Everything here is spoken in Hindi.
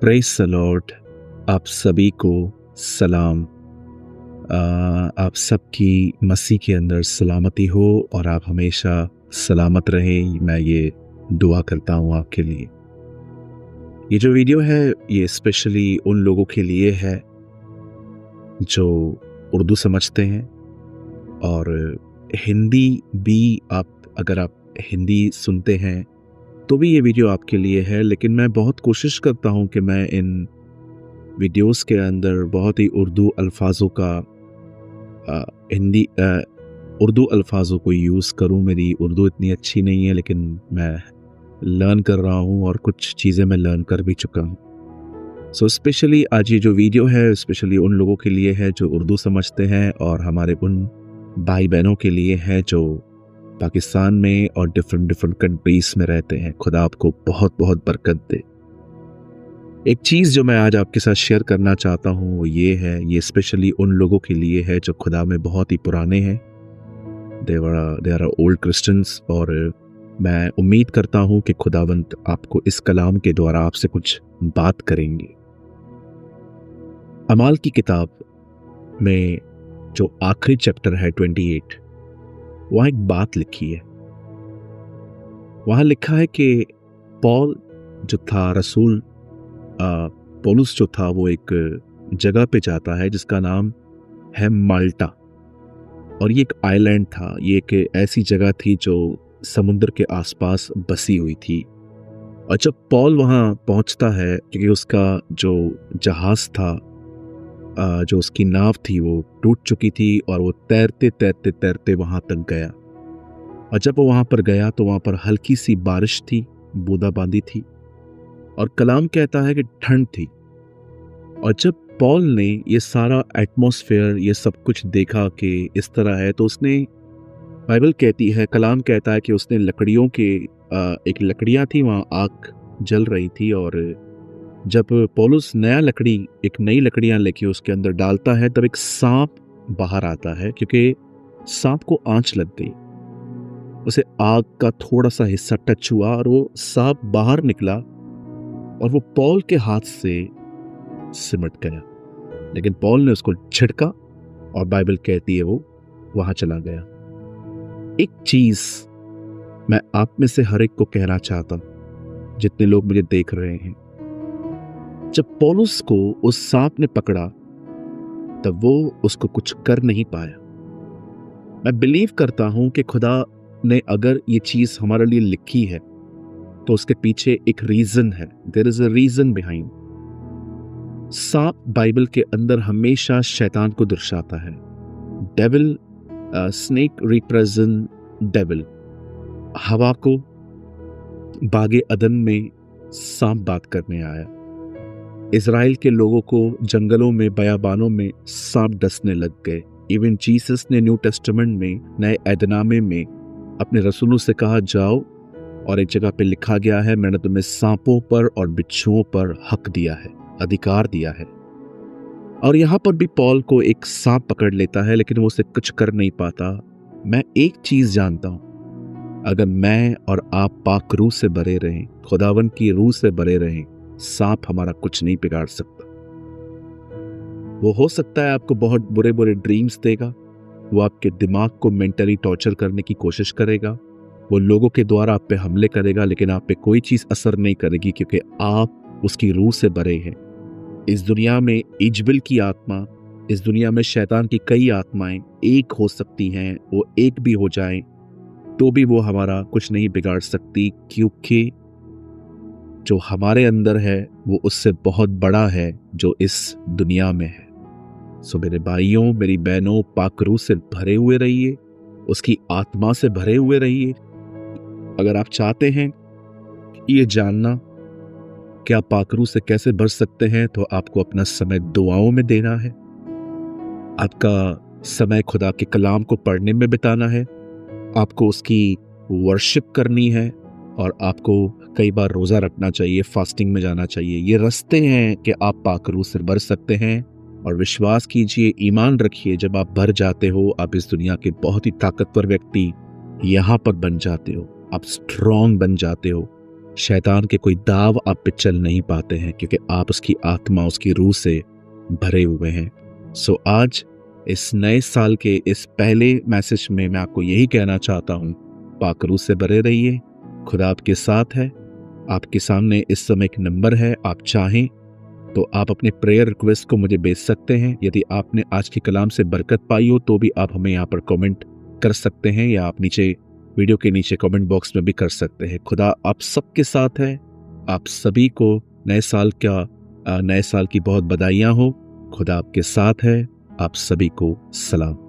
Praise the Lord. आप सभी को सलाम। आप सबकी मसीह के अंदर सलामती हो और आप हमेशा सलामत रहें, मैं ये दुआ करता हूँ आपके लिए। ये जो वीडियो है ये स्पेशली उन लोगों के लिए है जो उर्दू समझते हैं और हिंदी भी। अगर आप हिंदी सुनते हैं तो भी ये वीडियो आपके लिए है, लेकिन मैं बहुत कोशिश करता हूँ कि मैं इन वीडियोस के अंदर बहुत ही उर्दू अल्फाजों को यूज़ करूँ। मेरी उर्दू इतनी अच्छी नहीं है, लेकिन मैं लर्न कर रहा हूँ और कुछ चीज़ें मैं लर्न कर भी चुका हूँ। सो स्पेशली आज ये जो वीडियो है स्पेशली उन लोगों के लिए है जो उर्दू समझते हैं और हमारे उन भाई बहनों के लिए है जो पाकिस्तान में और डिफरेंट कंट्रीज़ में रहते हैं। खुदा आपको बहुत बहुत बरकत दे। एक चीज़ जो मैं आज आपके साथ शेयर करना चाहता हूँ वो ये है, ये स्पेशली उन लोगों के लिए है जो खुदा में बहुत ही पुराने हैं। They are old Christians. और मैं उम्मीद करता हूँ कि खुदावंत आपको इस कलाम के द्वारा आपसे कुछ बात करेंगे। अमाल की किताब में जो आखिरी चैप्टर है 28, वहाँ एक बात लिखी है। वहाँ लिखा है कि पौल जो था रसूल पौलुस जो था वो एक जगह पे जाता है जिसका नाम है माल्टा। और ये एक आइलैंड था, ये एक ऐसी जगह थी जो समुद्र के आसपास बसी हुई थी। और जब पौल वहाँ पहुँचता है, क्योंकि उसका जो जहाज़ था, जो उसकी नाव थी वो टूट चुकी थी और वो तैरते तैरते तैरते वहाँ तक गया। और जब वो वहाँ पर गया तो वहाँ पर हल्की सी बारिश थी, बूंदाबांदी थी और कलाम कहता है कि ठंड थी। और जब पौल ने ये सारा एटमॉस्फेयर, ये सब कुछ देखा कि इस तरह है, तो उसने, बाइबल कहती है, कलाम कहता है कि उसने लकड़ियों के एक लकड़ियाँ थी, वहाँ आग जल रही थी। और जब पौलुस एक नई लकड़ियाँ लेके उसके अंदर डालता है तब एक सांप बाहर आता है, क्योंकि सांप को आंच लग गई। उसे आग का थोड़ा सा हिस्सा टच हुआ और वो सांप बाहर निकला और वो पौल के हाथ से सिमट गया। लेकिन पौल ने उसको झटका और बाइबल कहती है वो वहां चला गया। एक चीज मैं आप में से हर एक को कहना चाहता हूं, जितने लोग मुझे देख रहे हैं, जब पौलुस को उस सांप ने पकड़ा तब वो उसको कुछ कर नहीं पाया। मैं बिलीव करता हूं कि खुदा ने अगर ये चीज हमारे लिए लिखी है तो उसके पीछे एक रीजन है। There is a reason behind. सांप बाइबल के अंदर हमेशा शैतान को दर्शाता है। Devil, snake represent devil. हवा को बागे अदन में सांप बात करने आया। इजराइल के लोगों को जंगलों में, बयाबानों में सांप डसने लग गए। इवन जीसस ने न्यू टेस्टामेंट में, नए ऐदनामे में अपने रसूलों से कहा, जाओ, और एक जगह पे लिखा गया है, मैंने तुम्हें सांपों पर और बिच्छुओं पर हक दिया है, अधिकार दिया है। और यहाँ पर भी पौल को एक सांप पकड़ लेता है, लेकिन वो उसे कुछ कर नहीं पाता। मैं एक चीज जानता हूं, अगर मैं और आप पाक रूह से भरे रहें, खुदावन की रूह से भरे रहें, सांप हमारा कुछ नहीं बिगाड़ सकता। वो हो सकता है आपको बहुत बुरे बुरे ड्रीम्स देगा, वो आपके दिमाग को मेंटली टॉर्चर करने की कोशिश करेगा, वो लोगों के द्वारा आप पे हमले करेगा, लेकिन आप पे कोई चीज असर नहीं करेगी, क्योंकि आप उसकी रूह से भरे हैं। इस दुनिया में इजबिल की आत्मा, इस दुनिया में शैतान की कई आत्माएं एक हो सकती हैं, वो एक भी हो जाएं तो भी वो हमारा कुछ नहीं बिगाड़ सकती, क्योंकि जो हमारे अंदर है वो उससे बहुत बड़ा है जो इस दुनिया में है। सो मेरे भाइयों, मेरी बहनों, पाक रूह से भरे हुए रहिए, उसकी आत्मा से भरे हुए रहिए। अगर आप चाहते हैं ये जानना कि आप पाक रूह से कैसे भर सकते हैं, तो आपको अपना समय दुआओं में देना है, आपका समय खुदा के कलाम को पढ़ने में बिताना है, आपको उसकी वर्शिप करनी है, और आपको कई बार रोज़ा रखना चाहिए, फास्टिंग में जाना चाहिए। ये रास्ते हैं कि आप पाक रूह से भर सकते हैं। और विश्वास कीजिए, ईमान रखिए, जब आप भर जाते हो आप इस दुनिया के बहुत ही ताकतवर व्यक्ति यहाँ पर बन जाते हो। आप स्ट्रॉन्ग बन जाते हो, शैतान के कोई दाव आप पे चल नहीं पाते हैं, क्योंकि आप उसकी आत्मा, उसकी रूह से भरे हुए हैं। सो आज इस नए साल के इस पहले मैसेज में मैं आपको यही कहना चाहता हूँ, पाक रूह से भरे रहिए। खुदा आपके साथ है। आपके सामने इस समय एक नंबर है, आप चाहें तो आप अपने प्रेयर रिक्वेस्ट को मुझे भेज सकते हैं। यदि आपने आज के कलाम से बरकत पाई हो तो भी आप हमें यहाँ पर कमेंट कर सकते हैं, या आप नीचे वीडियो के नीचे कमेंट बॉक्स में भी कर सकते हैं। खुदा आप सबके साथ है। आप सभी को नए साल की बहुत बधाइयाँ हो। खुदा आपके साथ है। आप सभी को सलाम।